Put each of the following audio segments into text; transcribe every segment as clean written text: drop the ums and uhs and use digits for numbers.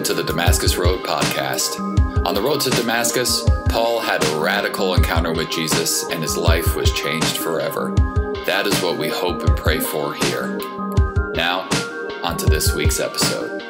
Welcome to the Damascus Road podcast. On the road to Damascus, Paul had a radical encounter with Jesus and his life was changed forever. That is what we hope and pray for here. Now, on to this week's episode.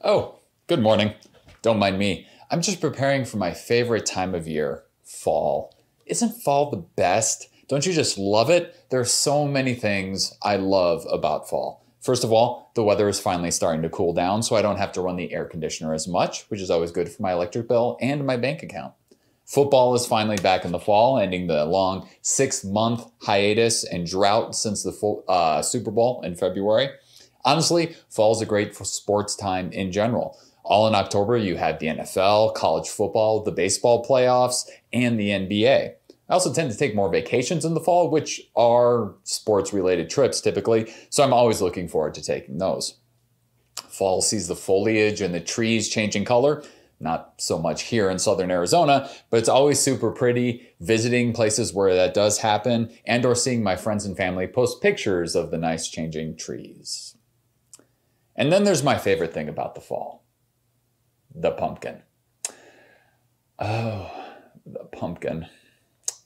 Oh, good morning. Don't mind me. I'm just preparing for my favorite time of year, fall. Isn't fall the best? Don't you just love it? There are so many things I love about fall. First of all, the weather is finally starting to cool down, so I don't have to run the air conditioner as much, which is always good for my electric bill and my bank account. Football is finally back in the fall, ending the long 6-month hiatus and drought since the Super Bowl in February. Honestly, fall is a great sports time in general. All in October, you have the NFL, college football, the baseball playoffs, and the NBA. I also tend to take more vacations in the fall, which are sports-related trips typically, so I'm always looking forward to taking those. Fall sees the foliage and the trees changing color. Not so much here in southern Arizona, but it's always super pretty visiting places where that does happen and or seeing my friends and family post pictures of the nice changing trees. And then there's my favorite thing about the fall. The pumpkin. Oh, the pumpkin.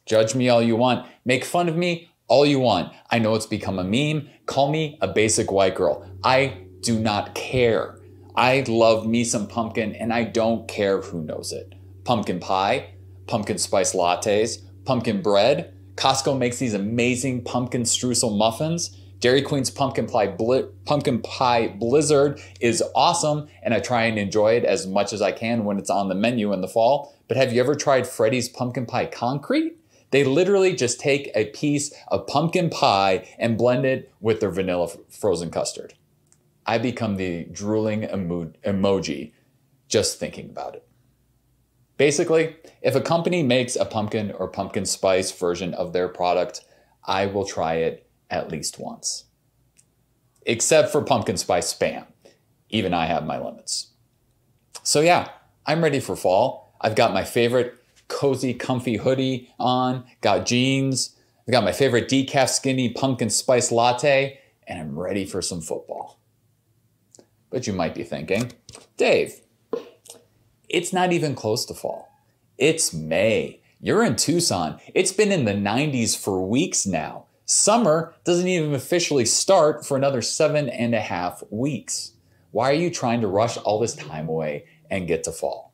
Judge me all you want. Make fun of me all you want. I know it's become a meme. Call me a basic white girl. I do not care. I love me some pumpkin and I don't care who knows it. Pumpkin pie, pumpkin spice lattes, pumpkin bread. Costco makes these amazing pumpkin streusel muffins. Dairy Queen's pumpkin pie blizzard is awesome, and I try and enjoy it as much as I can when it's on the menu in the fall. But have you ever tried Freddy's pumpkin pie concrete? They literally just take a piece of pumpkin pie and blend it with their vanilla frozen custard. I become the drooling emoji just thinking about it. Basically, if a company makes a pumpkin or pumpkin spice version of their product, I will try it at least once. Except for pumpkin spice Spam. Even I have my limits. So yeah, I'm ready for fall. I've got my favorite cozy, comfy hoodie on, got jeans, I've got my favorite decaf skinny pumpkin spice latte, and I'm ready for some football. But you might be thinking, Dave, it's not even close to fall. It's May. You're in Tucson. It's been in the 90s for weeks now. Summer doesn't even officially start for another 7.5 weeks. Why are you trying to rush all this time away and get to fall?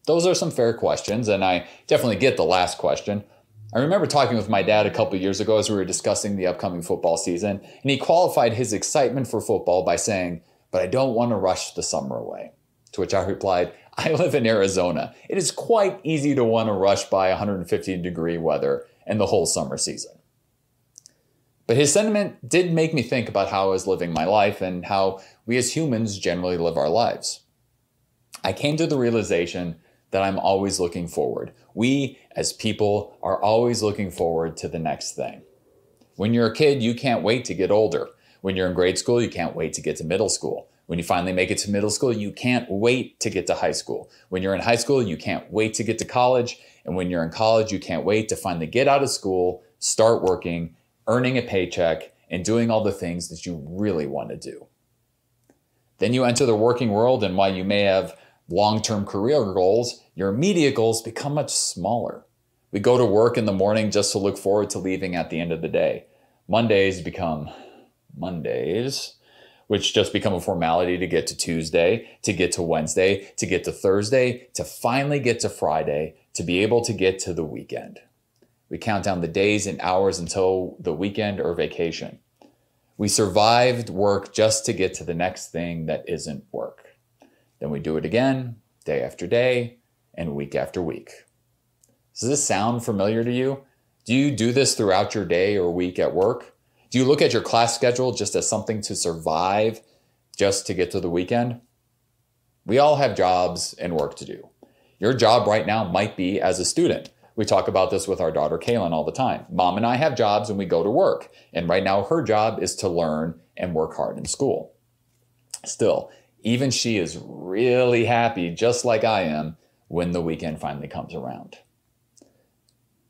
Those are some fair questions, and I definitely get the last question. I remember talking with my dad a couple years ago as we were discussing the upcoming football season, and he qualified his excitement for football by saying, "But I don't want to rush the summer away." To which I replied, "I live in Arizona. It is quite easy to want to rush by 150-degree weather and the whole summer season." But his sentiment did make me think about how I was living my life and how we as humans generally live our lives. I came to the realization that I'm always looking forward. We as people are always looking forward to the next thing. When you're a kid, you can't wait to get older. When you're in grade school, you can't wait to get to middle school. When you finally make it to middle school, you can't wait to get to high school. When you're in high school, you can't wait to get to college. And when you're in college, you can't wait to finally get out of school, start working, earning a paycheck, and doing all the things that you really want to do. Then you enter the working world, and while you may have long-term career goals, your immediate goals become much smaller. We go to work in the morning just to look forward to leaving at the end of the day. Mondays become Mondays, which just become a formality to get to Tuesday, to get to Wednesday, to get to Thursday, to finally get to Friday, to be able to get to the weekend. We count down the days and hours until the weekend or vacation. We survived work just to get to the next thing that isn't work. Then we do it again, day after day, and week after week. Does this sound familiar to you? Do you do this throughout your day or week at work? Do you look at your class schedule just as something to survive just to get to the weekend? We all have jobs and work to do. Your job right now might be as a student. We talk about this with our daughter, Kaylin, all the time. Mom and I have jobs and we go to work. And right now her job is to learn and work hard in school. Still, even she is really happy, just like I am, when the weekend finally comes around.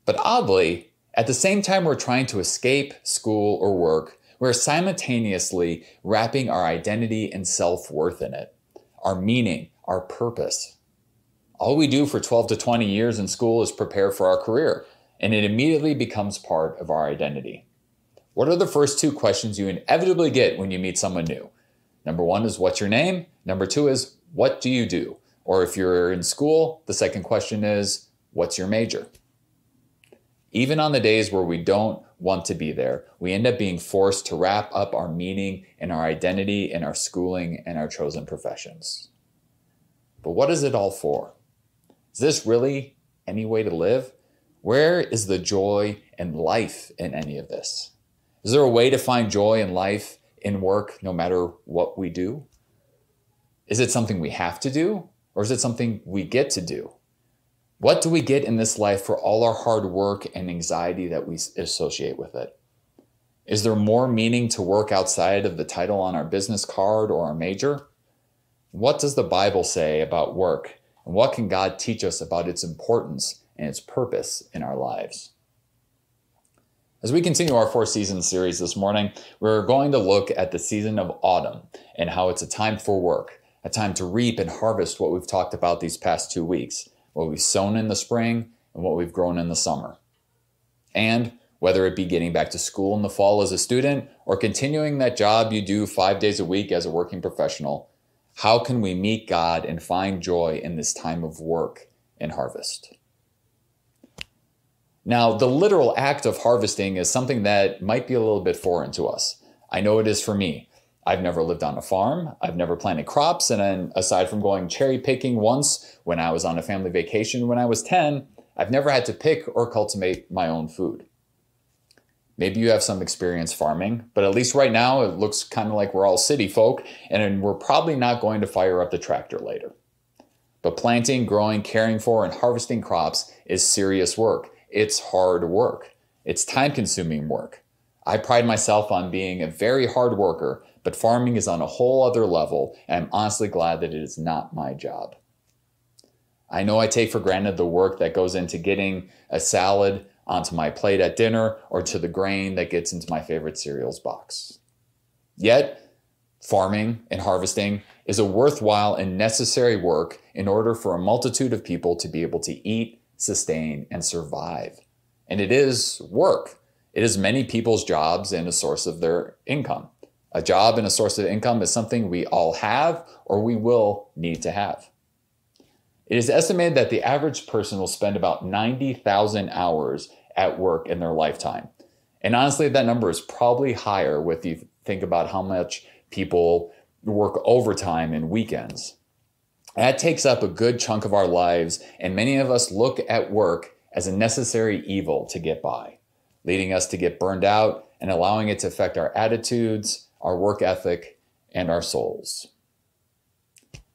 But oddly, At the same time we're trying to escape school or work, we're simultaneously wrapping our identity and self-worth in it, our meaning, our purpose. All we do for 12 to 20 years in school is prepare for our career, and it immediately becomes part of our identity. What are the first two questions you inevitably get when you meet someone new? Number one is, what's your name? Number two is, what do you do? Or if you're in school, the second question is, what's your major? Even on the days where we don't want to be there, we end up being forced to wrap up our meaning and our identity in our schooling and our chosen professions. But what is it all for? Is this really any way to live? Where is the joy and life in any of this? Is there a way to find joy and life in work no matter what we do? Is it something we have to do, or is it something we get to do? What do we get in this life for all our hard work and anxiety that we associate with it? Is there more meaning to work outside of the title on our business card or our major? What does the Bible say about work? And what can God teach us about its importance and its purpose in our lives? As we continue our 4-season series this morning, we're going to look at the season of autumn and how it's a time for work, a time to reap and harvest what we've talked about these past 2 weeks, what we've sown in the spring and what we've grown in the summer. And whether it be getting back to school in the fall as a student or continuing that job you do 5 days a week as a working professional, how can we meet God and find joy in this time of work and harvest? Now, the literal act of harvesting is something that might be a little bit foreign to us. I know it is for me. I've never lived on a farm. I've never planted crops. And then aside from going cherry picking once when I was on a family vacation when I was 10, I've never had to pick or cultivate my own food. Maybe you have some experience farming, but at least right now it looks kind of like we're all city folk and we're probably not going to fire up the tractor later. But planting, growing, caring for, and harvesting crops is serious work. It's hard work. It's time-consuming work. I pride myself on being a very hard worker, but farming is on a whole other level, and I'm honestly glad that it is not my job. I know I take for granted the work that goes into getting a salad onto my plate at dinner or to the grain that gets into my favorite cereals box. Yet, farming and harvesting is a worthwhile and necessary work in order for a multitude of people to be able to eat, sustain, and survive. And it is work. It is many people's jobs and a source of their income. A job and a source of income is something we all have or we will need to have. It is estimated that the average person will spend about 90,000 hours at work in their lifetime. And honestly, that number is probably higher if you think about how much people work overtime and weekends. That takes up a good chunk of our lives, and many of us look at work as a necessary evil to get by, leading us to get burned out and allowing it to affect our attitudes, our work ethic, and our souls.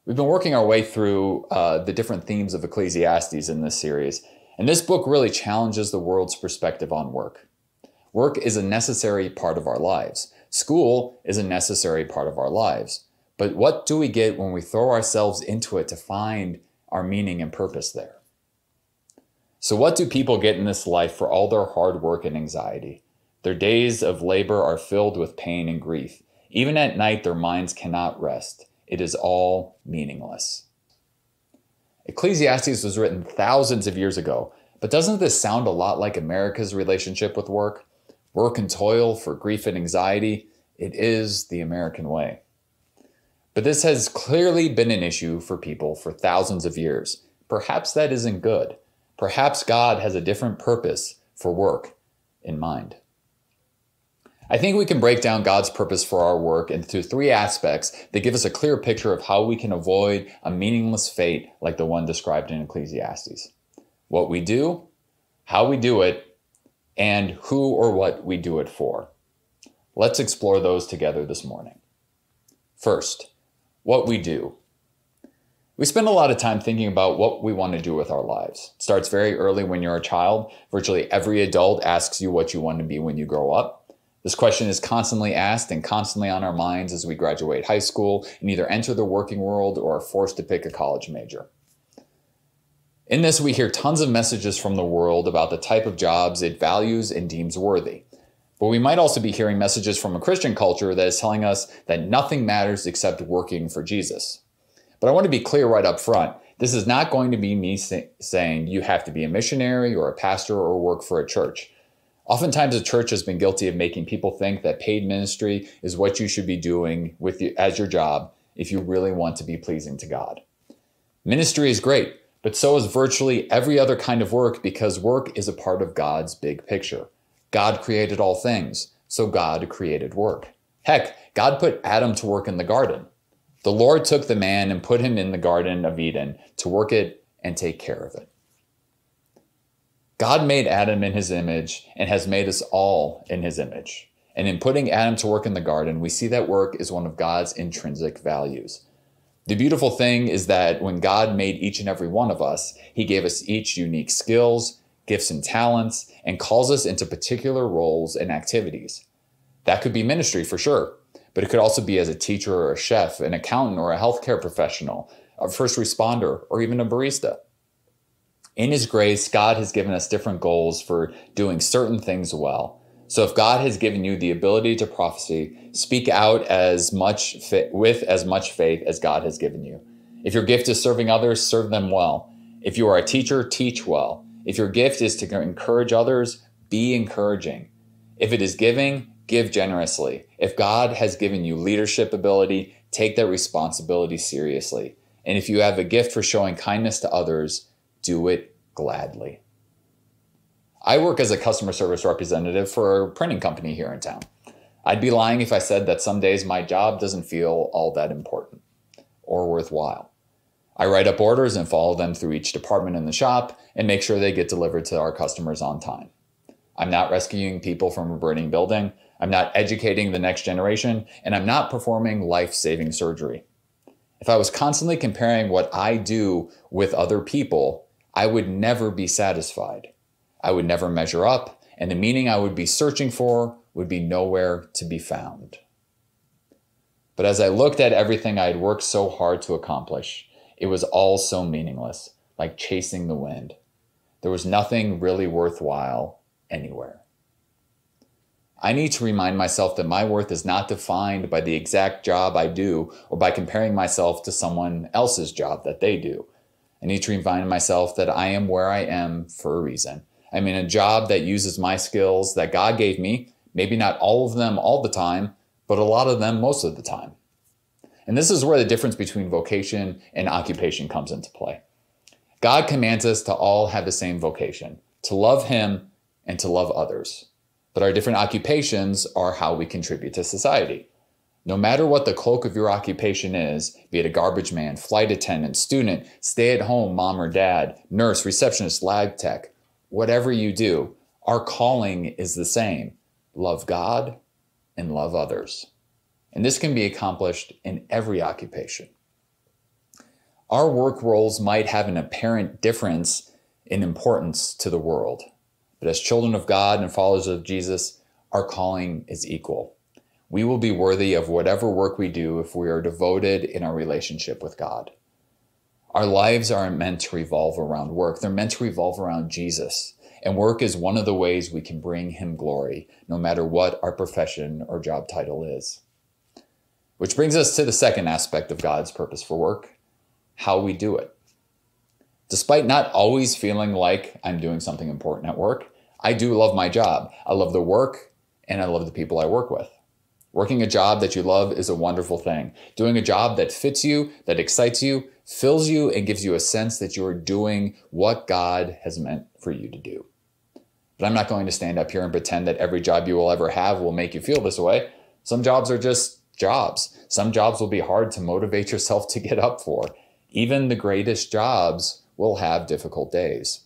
We've been working our way through the different themes of Ecclesiastes in this series, and this book really challenges the world's perspective on work. Work is a necessary part of our lives. School is a necessary part of our lives. But what do we get when we throw ourselves into it to find our meaning and purpose there? So what do people get in this life for all their hard work and anxiety? Their days of labor are filled with pain and grief. Even at night, their minds cannot rest. It is all meaningless. Ecclesiastes was written thousands of years ago, but doesn't this sound a lot like America's relationship with work? Work and toil for grief and anxiety. It is the American way. But this has clearly been an issue for people for thousands of years. Perhaps that isn't good. Perhaps God has a different purpose for work in mind. I think we can break down God's purpose for our work into 3 aspects that give us a clear picture of how we can avoid a meaningless fate like the one described in Ecclesiastes. What we do, how we do it, and who or what we do it for. Let's explore those together this morning. First, what we do. We spend a lot of time thinking about what we want to do with our lives. It starts very early when you're a child. Virtually every adult asks you what you want to be when you grow up. This question is constantly asked and constantly on our minds as we graduate high school and either enter the working world or are forced to pick a college major. In this, we hear tons of messages from the world about the type of jobs it values and deems worthy. But we might also be hearing messages from a Christian culture that is telling us that nothing matters except working for Jesus. But I want to be clear right up front. This is not going to be me saying you have to be a missionary or a pastor or work for a church. Oftentimes, a church has been guilty of making people think that paid ministry is what you should be doing as your job if you really want to be pleasing to God. Ministry is great, but so is virtually every other kind of work because work is a part of God's big picture. God created all things, so God created work. Heck, God put Adam to work in the garden. The Lord took the man and put him in the Garden of Eden to work it and take care of it. God made Adam in his image and has made us all in his image. And in putting Adam to work in the garden, we see that work is one of God's intrinsic values. The beautiful thing is that when God made each and every one of us, he gave us each unique skills, gifts and talents, and calls us into particular roles and activities. That could be ministry for sure, but it could also be as a teacher or a chef, an accountant or a healthcare professional, a first responder, or even a barista. In his grace, God has given us different goals for doing certain things well. So if God has given you the ability to prophecy, speak out with as much faith as God has given you. If your gift is serving others, serve them well. If you are a teacher, teach well. If your gift is to encourage others, be encouraging. If it is giving, give generously. If God has given you leadership ability, take that responsibility seriously. And if you have a gift for showing kindness to others, do it gladly. I work as a customer service representative for a printing company here in town. I'd be lying if I said that some days my job doesn't feel all that important or worthwhile. I write up orders and follow them through each department in the shop and make sure they get delivered to our customers on time. I'm not rescuing people from a burning building. I'm not educating the next generation, and I'm not performing life-saving surgery. If I was constantly comparing what I do with other people, I would never be satisfied. I would never measure up, and the meaning I would be searching for would be nowhere to be found. But as I looked at everything I had worked so hard to accomplish, it was all so meaningless, like chasing the wind. There was nothing really worthwhile anywhere. I need to remind myself that my worth is not defined by the exact job I do or by comparing myself to someone else's job that they do. I need to remind myself that I am where I am for a reason. I'm in a job that uses my skills that God gave me, maybe not all of them all the time, but a lot of them most of the time. And this is where the difference between vocation and occupation comes into play. God commands us to all have the same vocation, to love him and to love others. But our different occupations are how we contribute to society. No matter what the cloak of your occupation is, be it a garbage man, flight attendant, student, stay-at-home mom or dad, nurse, receptionist, lab tech, whatever you do, our calling is the same. Love God and love others. And this can be accomplished in every occupation. Our work roles might have an apparent difference in importance to the world. But as children of God and followers of Jesus, our calling is equal. We will be worthy of whatever work we do if we are devoted in our relationship with God. Our lives aren't meant to revolve around work. They're meant to revolve around Jesus. And work is one of the ways we can bring him glory, no matter what our profession or job title is. Which brings us to the second aspect of God's purpose for work, how we do it. Despite not always feeling like I'm doing something important at work, I do love my job. I love the work and I love the people I work with. Working a job that you love is a wonderful thing. Doing a job that fits you, that excites you, fills you, and gives you a sense that you are doing what God has meant for you to do. But I'm not going to stand up here and pretend that every job you will ever have will make you feel this way. Some jobs are just jobs. Some jobs will be hard to motivate yourself to get up for. Even the greatest jobs will have difficult days.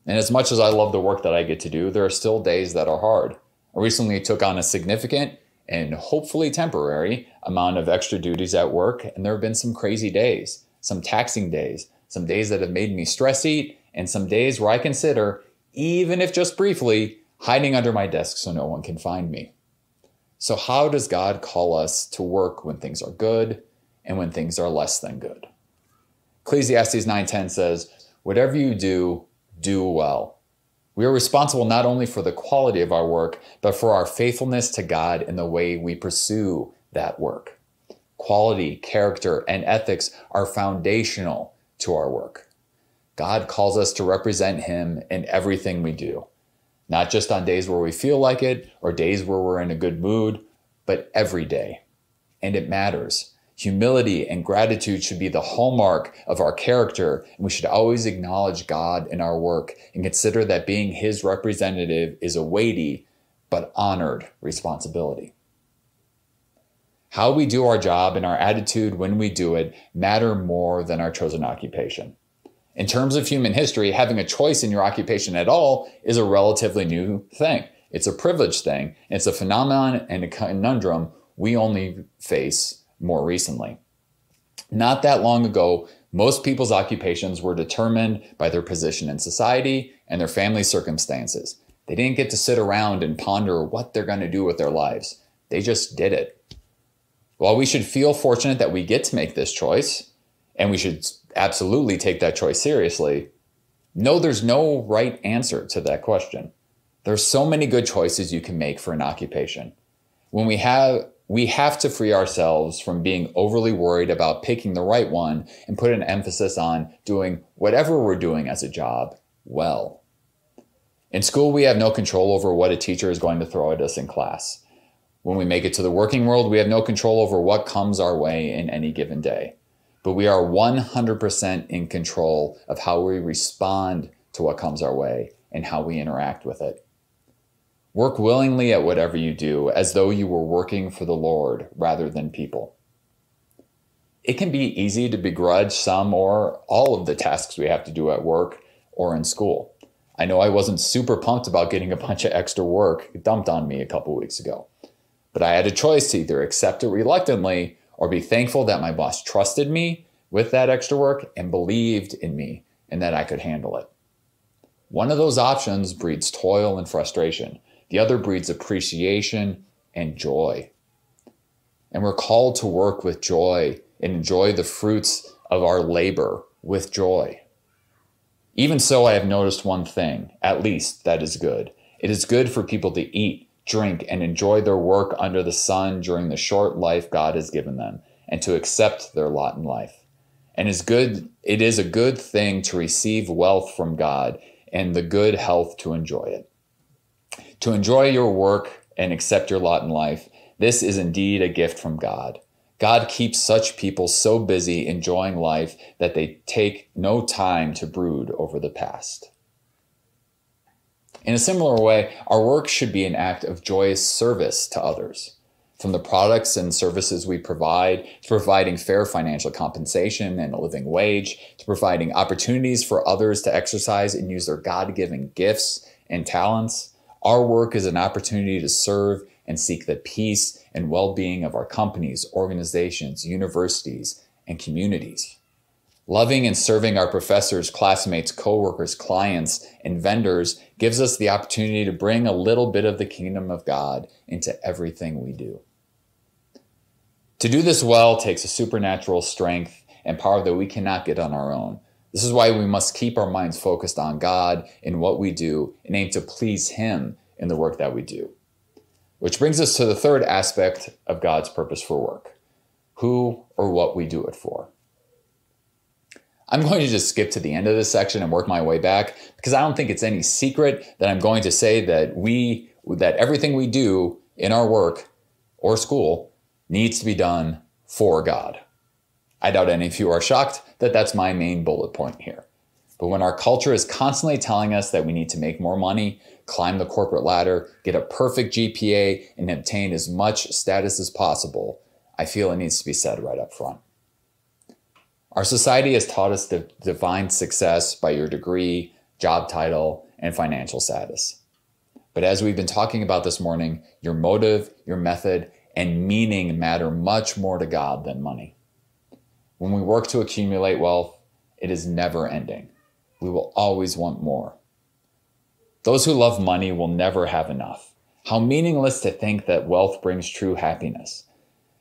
And as much as I love the work that I get to do, there are still days that are hard. I recently took on a significant and hopefully temporary amount of extra duties at work, and there have been some crazy days, some taxing days, some days that have made me stress eat, and some days where I consider, even if just briefly, hiding under my desk so no one can find me. So how does God call us to work when things are good and when things are less than good? Ecclesiastes 9:10 says, Whatever you do, do well. We are responsible not only for the quality of our work, but for our faithfulness to God in the way we pursue that work. Quality, character, and ethics are foundational to our work. God calls us to represent Him in everything we do, not just on days where we feel like it or days where we're in a good mood, but every day. And it matters. Humility and gratitude should be the hallmark of our character, and we should always acknowledge God in our work and consider that being His representative is a weighty but honored responsibility. How we do our job and our attitude when we do it matter more than our chosen occupation. In terms of human history, having a choice in your occupation at all is a relatively new thing. It's a privileged thing. It's a phenomenon and a conundrum we only face more recently. Not that long ago, most people's occupations were determined by their position in society and their family circumstances. They didn't get to sit around and ponder what they're going to do with their lives. They just did it. While we should feel fortunate that we get to make this choice, and we should absolutely take that choice seriously, no, there's no right answer to that question. There's so many good choices you can make for an occupation. When we have to free ourselves from being overly worried about picking the right one and put an emphasis on doing whatever we're doing as a job well. In school, we have no control over what a teacher is going to throw at us in class. When we make it to the working world, we have no control over what comes our way in any given day. But we are 100% in control of how we respond to what comes our way and how we interact with it. Work willingly at whatever you do, as though you were working for the Lord rather than people. It can be easy to begrudge some or all of the tasks we have to do at work or in school. I know I wasn't super pumped about getting a bunch of extra work dumped on me a couple weeks ago. But I had a choice to either accept it reluctantly or be thankful that my boss trusted me with that extra work and believed in me and that I could handle it. One of those options breeds toil and frustration. The other breeds appreciation and joy. And we're called to work with joy and enjoy the fruits of our labor with joy. Even so, I have noticed one thing, at least, that is good. It is good for people to eat, drink, and enjoy their work under the sun during the short life God has given them, and to accept their lot in life. And it is a good thing to receive wealth from God and the good health to enjoy it. To enjoy your work and accept your lot in life, this is indeed a gift from God. God keeps such people so busy enjoying life that they take no time to brood over the past. In a similar way, our work should be an act of joyous service to others. From the products and services we provide, to providing fair financial compensation and a living wage, to providing opportunities for others to exercise and use their God-given gifts and talents, our work is an opportunity to serve and seek the peace and well-being of our companies, organizations, universities, and communities. Loving and serving our professors, classmates, coworkers, clients, and vendors gives us the opportunity to bring a little bit of the kingdom of God into everything we do. To do this well takes a supernatural strength and power that we cannot get on our own. This is why we must keep our minds focused on God in what we do and aim to please Him in the work that we do. Which brings us to the third aspect of God's purpose for work: who or what we do it for. I'm going to just skip to the end of this section and work my way back because I don't think it's any secret that I'm going to say that everything we do in our work or school needs to be done for God. I doubt any of you are shocked that that's my main bullet point here. But when our culture is constantly telling us that we need to make more money, climb the corporate ladder, get a perfect GPA, and obtain as much status as possible, I feel it needs to be said right up front. Our society has taught us to define success by your degree, job title, and financial status. But as we've been talking about this morning, your motive, your method, and meaning matter much more to God than money. When we work to accumulate wealth, it is never ending. We will always want more. Those who love money will never have enough. How meaningless to think that wealth brings true happiness.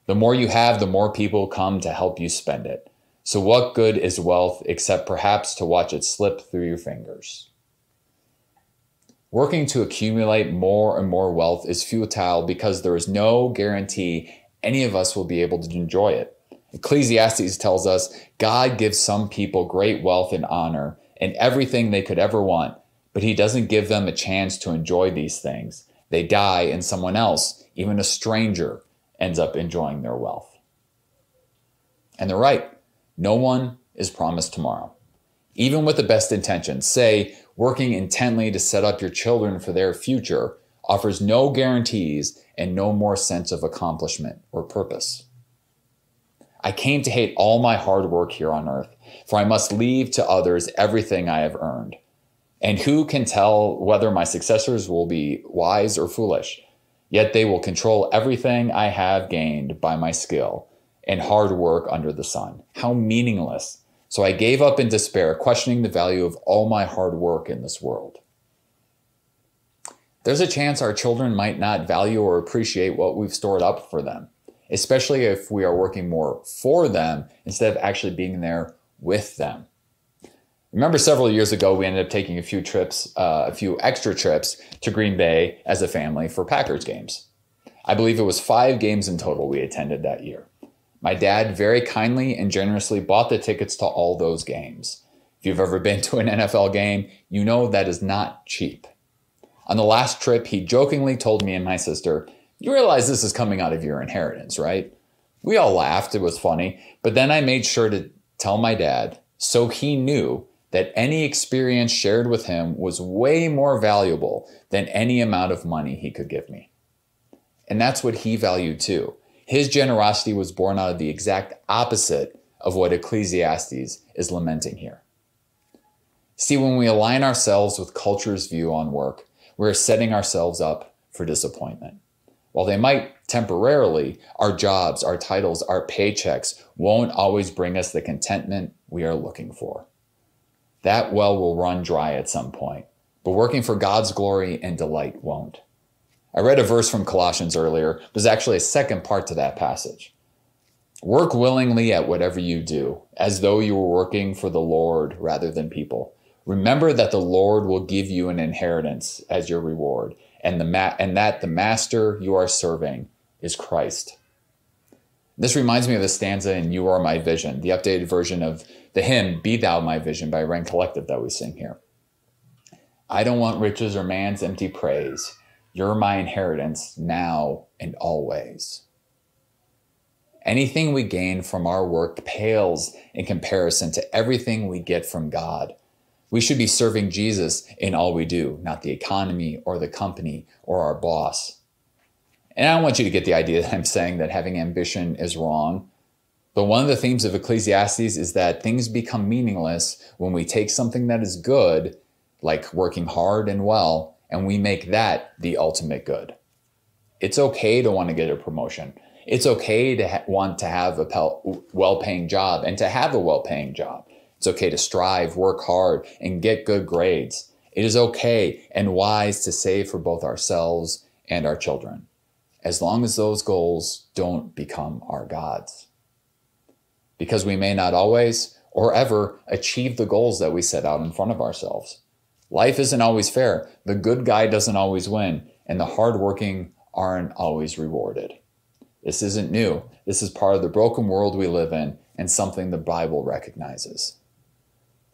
The more you have, the more people come to help you spend it. So what good is wealth except perhaps to watch it slip through your fingers? Working to accumulate more and more wealth is futile because there is no guarantee any of us will be able to enjoy it. Ecclesiastes tells us God gives some people great wealth and honor and everything they could ever want, but he doesn't give them a chance to enjoy these things. They die and someone else, even a stranger, ends up enjoying their wealth. And they're right. No one is promised tomorrow. Even with the best intentions, say, working intently to set up your children for their future offers no guarantees and no more sense of accomplishment or purpose. I came to hate all my hard work here on earth, for I must leave to others everything I have earned. And who can tell whether my successors will be wise or foolish? Yet they will control everything I have gained by my skill and hard work under the sun. How meaningless. So I gave up in despair, questioning the value of all my hard work in this world. There's a chance our children might not value or appreciate what we've stored up for them, especially if we are working more for them instead of actually being there with them. Remember several years ago, we ended up taking a few extra trips to Green Bay as a family for Packers games. I believe it was 5 games in total we attended that year. My dad very kindly and generously bought the tickets to all those games. If you've ever been to an NFL game, you know that is not cheap. On the last trip, he jokingly told me and my sister, "You realize this is coming out of your inheritance, right?" We all laughed, it was funny, but then I made sure to tell my dad so he knew that any experience shared with him was way more valuable than any amount of money he could give me. And that's what he valued too. His generosity was born out of the exact opposite of what Ecclesiastes is lamenting here. See, when we align ourselves with culture's view on work, we're setting ourselves up for disappointment. While they might temporarily, our jobs, our titles, our paychecks won't always bring us the contentment we are looking for. That well will run dry at some point, but working for God's glory and delight won't. I read a verse from Colossians earlier. There's actually a second part to that passage. Work willingly at whatever you do, as though you were working for the Lord rather than people. Remember that the Lord will give you an inheritance as your reward, and that the master you are serving is Christ. This reminds me of the stanza in You Are My Vision, the updated version of the hymn Be Thou My Vision by Rend Collective that we sing here. I don't want riches or man's empty praise. You're my inheritance now and always. Anything we gain from our work pales in comparison to everything we get from God. We should be serving Jesus in all we do, not the economy or the company or our boss. And I don't want you to get the idea that I'm saying that having ambition is wrong. But one of the themes of Ecclesiastes is that things become meaningless when we take something that is good, like working hard and well, and we make that the ultimate good. It's okay to want to get a promotion. It's okay to want to have a well-paying job and to have a well-paying job. It's okay to strive, work hard, and get good grades. It is okay and wise to save for both ourselves and our children, as long as those goals don't become our gods. Because we may not always or ever achieve the goals that we set out in front of ourselves. Life isn't always fair. The good guy doesn't always win, and the hardworking aren't always rewarded. This isn't new. This is part of the broken world we live in and something the Bible recognizes.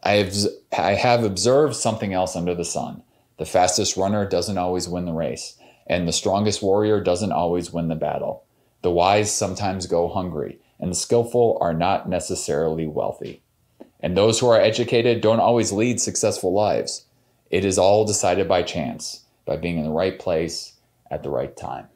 I have observed something else under the sun. The fastest runner doesn't always win the race, and the strongest warrior doesn't always win the battle. The wise sometimes go hungry, and the skillful are not necessarily wealthy. And those who are educated don't always lead successful lives. It is all decided by chance, by being in the right place at the right time.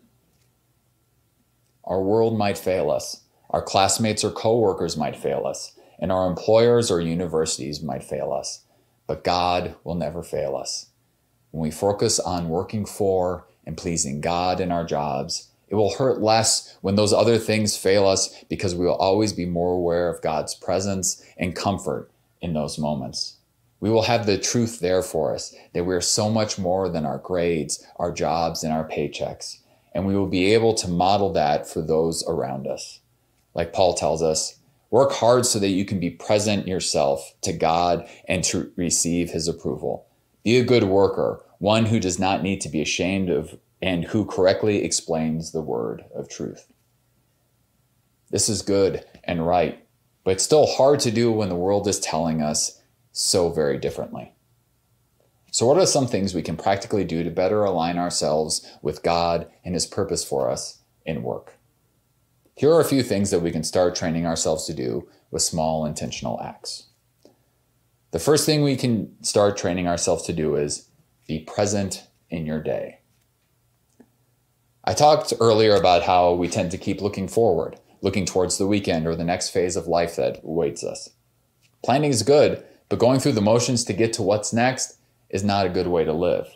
Our world might fail us. Our classmates or coworkers might fail us. And our employers or universities might fail us. But God will never fail us. When we focus on working for and pleasing God in our jobs, it will hurt less when those other things fail us because we will always be more aware of God's presence and comfort in those moments. We will have the truth there for us, that we are so much more than our grades, our jobs, and our paychecks. And we will be able to model that for those around us. Like Paul tells us, Work hard so that you can be present yourself to God and to receive his approval. Be a good worker, one who does not need to be ashamed of and who correctly explains the word of truth. This is good and right, but it's still hard to do when the world is telling us so very differently. So what are some things we can practically do to better align ourselves with God and his purpose for us in work? Here are a few things that we can start training ourselves to do with small intentional acts. The first thing we can start training ourselves to do is be present in your day. I talked earlier about how we tend to keep looking forward, looking towards the weekend or the next phase of life that awaits us. Planning is good, but going through the motions to get to what's next is not a good way to live.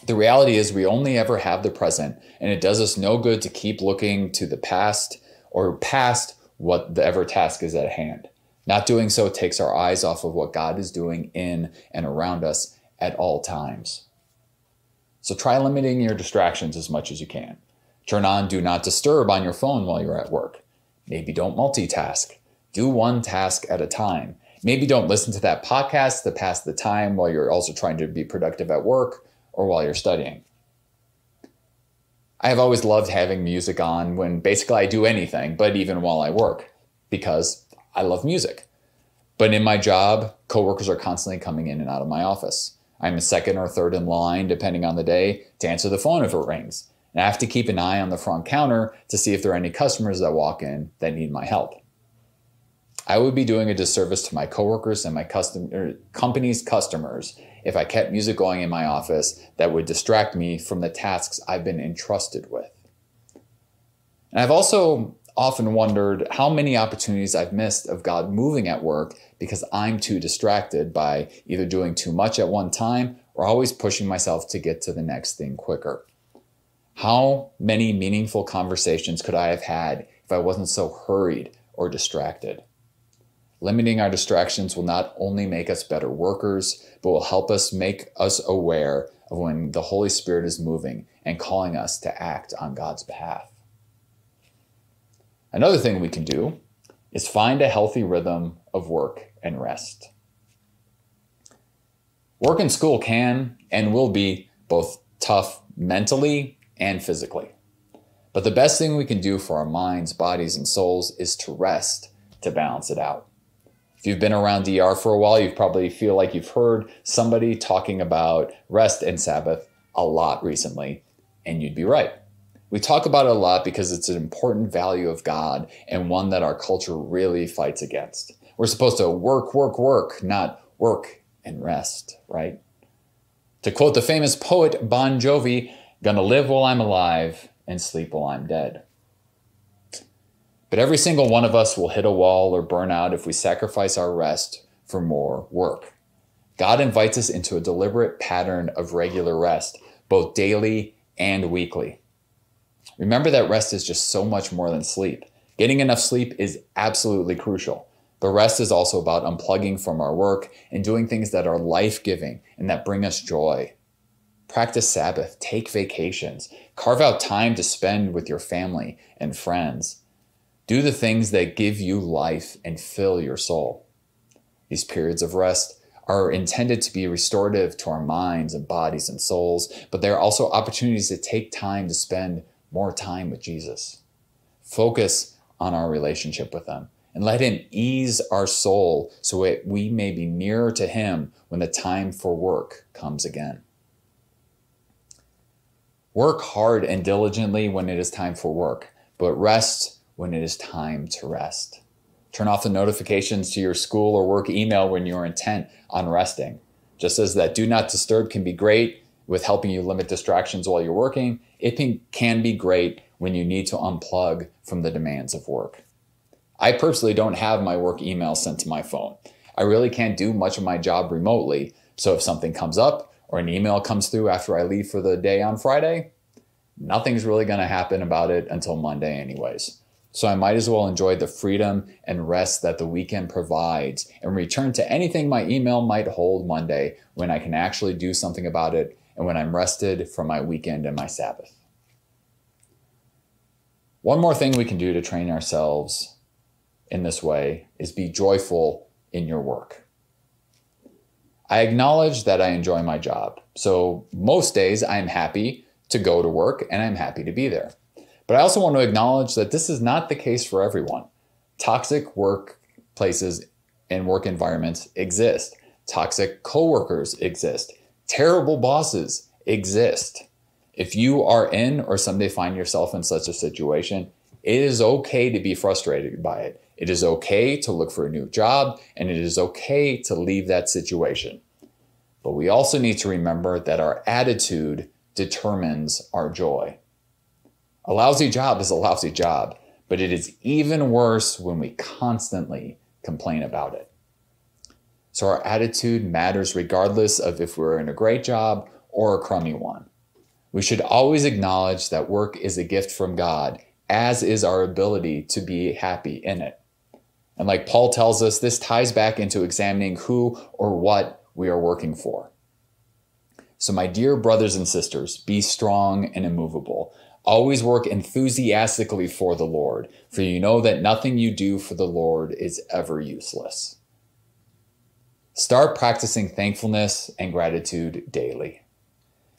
The reality is we only ever have the present, and it does us no good to keep looking to the past or past whatever task is at hand. Not doing so takes our eyes off of what God is doing in and around us at all times. So try limiting your distractions as much as you can. Turn on Do Not Disturb on your phone while you're at work. Maybe don't multitask. Do one task at a time. Maybe don't listen to that podcast to pass the time while you're also trying to be productive at work or while you're studying. I have always loved having music on when basically I do anything, but even while I work, because I love music. But in my job, coworkers are constantly coming in and out of my office. I'm a second or third in line, depending on the day, to answer the phone if it rings. And I have to keep an eye on the front counter to see if there are any customers that walk in that need my help. I would be doing a disservice to my coworkers and my company's customers if I kept music going in my office that would distract me from the tasks I've been entrusted with. And I've also often wondered how many opportunities I've missed of God moving at work because I'm too distracted by either doing too much at one time or always pushing myself to get to the next thing quicker. How many meaningful conversations could I have had if I wasn't so hurried or distracted? Limiting our distractions will not only make us better workers, but will help us make us aware of when the Holy Spirit is moving and calling us to act on God's behalf. Another thing we can do is find a healthy rhythm of work and rest. Work and school can and will be both tough mentally and physically. But the best thing we can do for our minds, bodies, and souls is to rest to balance it out. If you've been around DR for a while, you probably feel like you've heard somebody talking about rest and Sabbath a lot recently, and you'd be right. We talk about it a lot because it's an important value of God and one that our culture really fights against. We're supposed to work, not work and rest, right? To quote the famous poet Bon Jovi, gonna live while I'm alive and sleep while I'm dead. But every single one of us will hit a wall or burn out if we sacrifice our rest for more work. God invites us into a deliberate pattern of regular rest, both daily and weekly. Remember that rest is just so much more than sleep. Getting enough sleep is absolutely crucial, but rest is also about unplugging from our work and doing things that are life-giving and that bring us joy. Practice Sabbath, take vacations, carve out time to spend with your family and friends. Do the things that give you life and fill your soul. These periods of rest are intended to be restorative to our minds and bodies and souls, but they are also opportunities to take time to spend more time with Jesus. Focus on our relationship with him and let him ease our soul so that we may be nearer to him when the time for work comes again. Work hard and diligently when it is time for work, but rest when it is time to rest. Turn off the notifications to your school or work email when you're intent on resting. Just as that Do Not Disturb can be great with helping you limit distractions while you're working, it can be great when you need to unplug from the demands of work. I personally don't have my work email sent to my phone. I really can't do much of my job remotely, so if something comes up or an email comes through after I leave for the day on Friday, nothing's really going to happen about it until Monday anyways. So I might as well enjoy the freedom and rest that the weekend provides and return to anything my email might hold Monday when I can actually do something about it and when I'm rested from my weekend and my Sabbath. One more thing we can do to train ourselves in this way is be joyful in your work. I acknowledge that I enjoy my job. So most days I'm happy to go to work and I'm happy to be there. But I also want to acknowledge that this is not the case for everyone. Toxic workplaces and work environments exist. Toxic coworkers exist. Terrible bosses exist. If you are in or someday find yourself in such a situation, it is okay to be frustrated by it. It is okay to look for a new job, and it is okay to leave that situation. But we also need to remember that our attitude determines our joy. A lousy job is a lousy job, but it is even worse when we constantly complain about it. So our attitude matters regardless of if we're in a great job or a crummy one. We should always acknowledge that work is a gift from God, as is our ability to be happy in it. And like Paul tells us, this ties back into examining who or what we are working for. So my dear brothers and sisters, be strong and immovable. Always work enthusiastically for the Lord, for you know that nothing you do for the Lord is ever useless. Start practicing thankfulness and gratitude daily.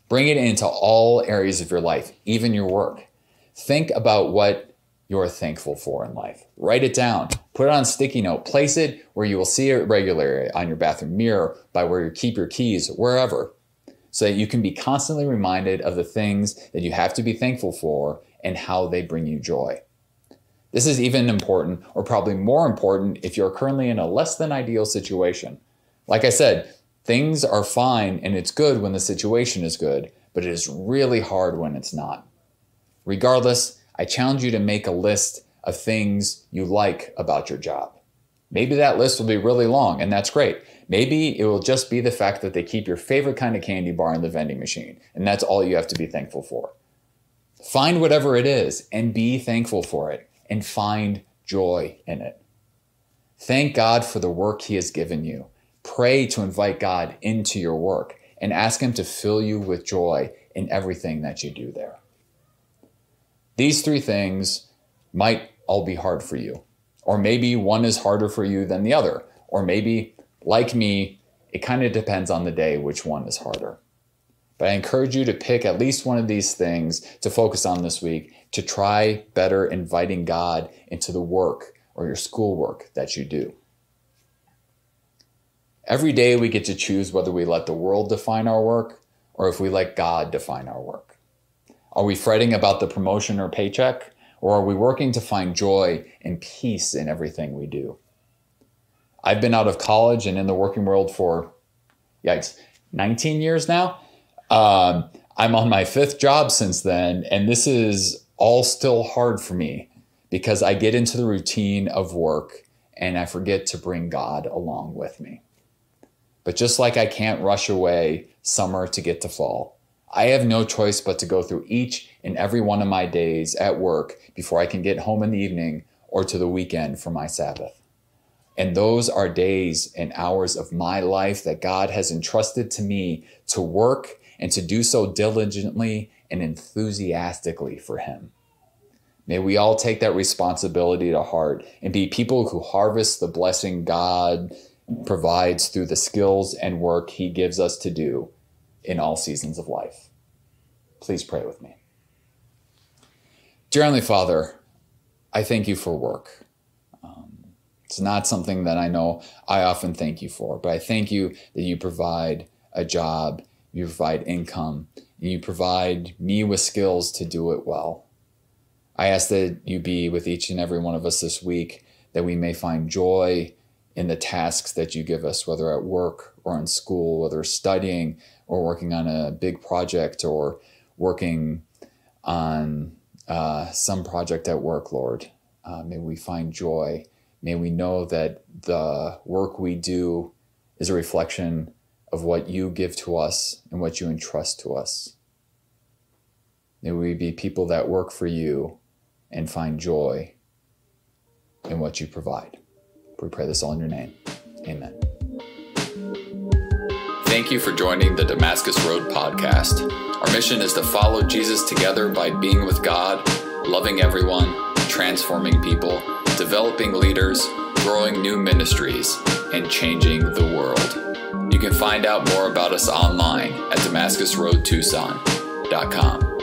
Bring it into all areas of your life, even your work. Think about what you're thankful for in life. Write it down. Put it on a sticky note. Place it where you will see it regularly, on your bathroom mirror, by where you keep your keys, wherever, so that you can be constantly reminded of the things that you have to be thankful for and how they bring you joy. This is even important, or probably more important, if you're currently in a less than ideal situation. Like I said, things are fine and it's good when the situation is good, but it is really hard when it's not. Regardless, I challenge you to make a list of things you like about your job. Maybe that list will be really long, and that's great. Maybe it will just be the fact that they keep your favorite kind of candy bar in the vending machine, and that's all you have to be thankful for. Find whatever it is and be thankful for it, and find joy in it. Thank God for the work He has given you. Pray to invite God into your work and ask Him to fill you with joy in everything that you do there. These three things might all be hard for you, or maybe one is harder for you than the other, or maybe, like me, it kind of depends on the day which one is harder. But I encourage you to pick at least one of these things to focus on this week to try better inviting God into the work or your schoolwork that you do. Every day we get to choose whether we let the world define our work or if we let God define our work. Are we fretting about the promotion or paycheck, or are we working to find joy and peace in everything we do? I've been out of college and in the working world for, 19 years now. I'm on my 5th job since then, and this is all still hard for me because I get into the routine of work and I forget to bring God along with me. But just like I can't rush away summer to get to fall, I have no choice but to go through each and every one of my days at work before I can get home in the evening or to the weekend for my Sabbath. And those are days and hours of my life that God has entrusted to me to work and to do so diligently and enthusiastically for Him. May we all take that responsibility to heart and be people who harvest the blessing God provides through the skills and work He gives us to do in all seasons of life. Please pray with me. Dear Heavenly Father, I thank You for work. It's not something that I know I often thank You for, but I thank You that You provide a job, You provide income, and You provide me with skills to do it well. I ask that You be with each and every one of us this week, that we may find joy in the tasks that You give us, whether at work or in school, whether studying or working on a big project or working on some project at work, Lord. May we find joy. May we know that the work we do is a reflection of what You give to us and what You entrust to us. May we be people that work for You and find joy in what You provide. We pray this all in Your name. Amen. Thank you for joining the Damascus Road podcast. Our mission is to follow Jesus together by being with God, loving everyone, transforming people, developing leaders, growing new ministries, and changing the world. You can find out more about us online at DamascusRoadTucson.com.